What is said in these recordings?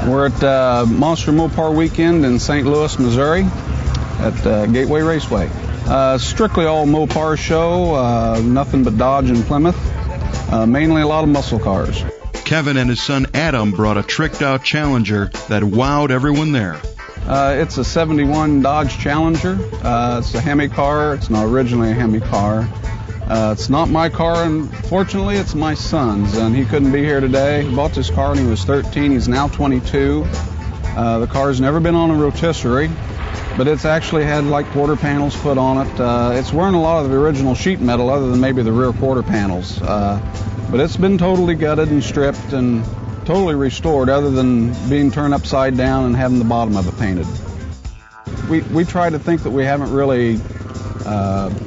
We're at Monster Mopar Weekend in St. Louis, Missouri at Gateway Raceway. Strictly all Mopar show, nothing but Dodge and Plymouth, mainly a lot of muscle cars. Kevin and his son Adam brought a tricked-out Challenger that wowed everyone there. It's a 71 Dodge Challenger. It's a Hemi car. It's not originally a Hemi car. It's not my car, unfortunately. It's my son's, and he couldn't be here today. He bought this car when he was 13. He's now 22. The car's never been on a rotisserie, but it's actually had like quarter panels put on it. It's wearing a lot of the original sheet metal other than maybe the rear quarter panels. But it's been totally gutted and stripped and totally restored other than being turned upside down and having the bottom of it painted. We try to think that we haven't really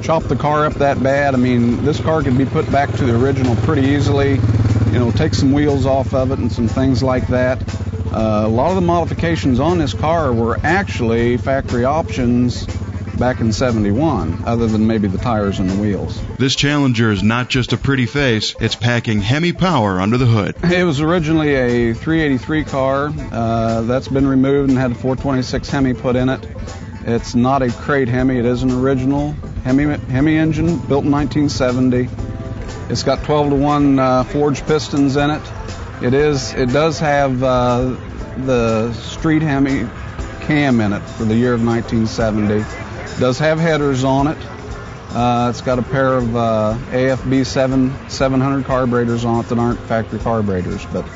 chopped the car up that bad. I mean, this car could be put back to the original pretty easily. You know, take some wheels off of it and some things like that. A lot of the modifications on this car were actually factory options back in '71, other than maybe the tires and the wheels. This Challenger is not just a pretty face, it's packing Hemi power under the hood. It was originally a 383 car. That's been removed and had a 426 Hemi put in it. It's not a crate Hemi, it is an original Hemi engine, built in 1970. It's got 12-to-1 forged pistons in it. It does have the street Hemi cam in it for the year of 1970. It does have headers on it. It's got a pair of AFB 700 carburetors on it that aren't factory carburetors, but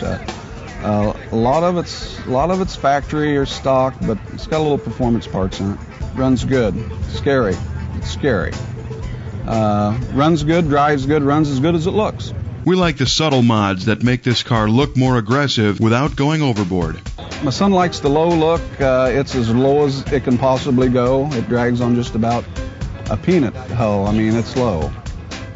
a lot of it's factory or stock, but it's got a little performance parts in it. Runs good. Scary. It's scary. Runs good, drives good, runs as good as it looks. We like the subtle mods that make this car look more aggressive without going overboard. My son likes the low look. It's as low as it can possibly go. It drags on just about a peanut hull. I mean, it's low.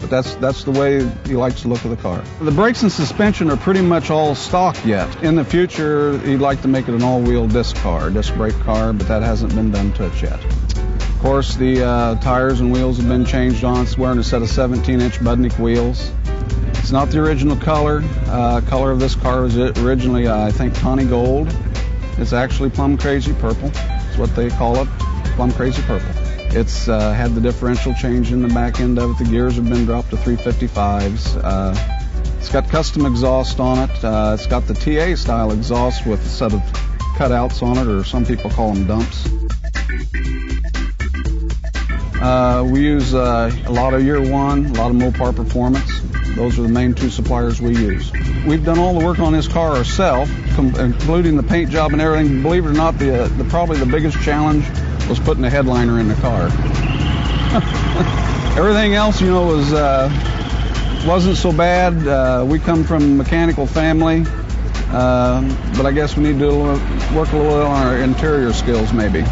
But that's the way he likes the look of the car. The brakes and suspension are pretty much all stock yet. In the future, he'd like to make it an all-wheel disc brake car, but that hasn't been done to it yet. Of course, the tires and wheels have been changed on. It's wearing a set of 17-inch Budnik wheels. It's not the original color. Color of this car was originally, I think, tawny gold. It's actually plum crazy purple. That's what they call it, plum crazy purple. It's had the differential change in the back end of it. The gears have been dropped to 355s. It's got custom exhaust on it. It's got the TA style exhaust with a set of cutouts on it, or some people call them dumps. We use a lot of Year One, a lot of Mopar Performance. Those are the main two suppliers we use. We've done all the work on this car ourselves, including the paint job and everything. Believe it or not, probably the biggest challenge was putting a headliner in the car. Everything else, you know, wasn't so bad. We come from a mechanical family, but I guess we need to work a little on our interior skills, maybe.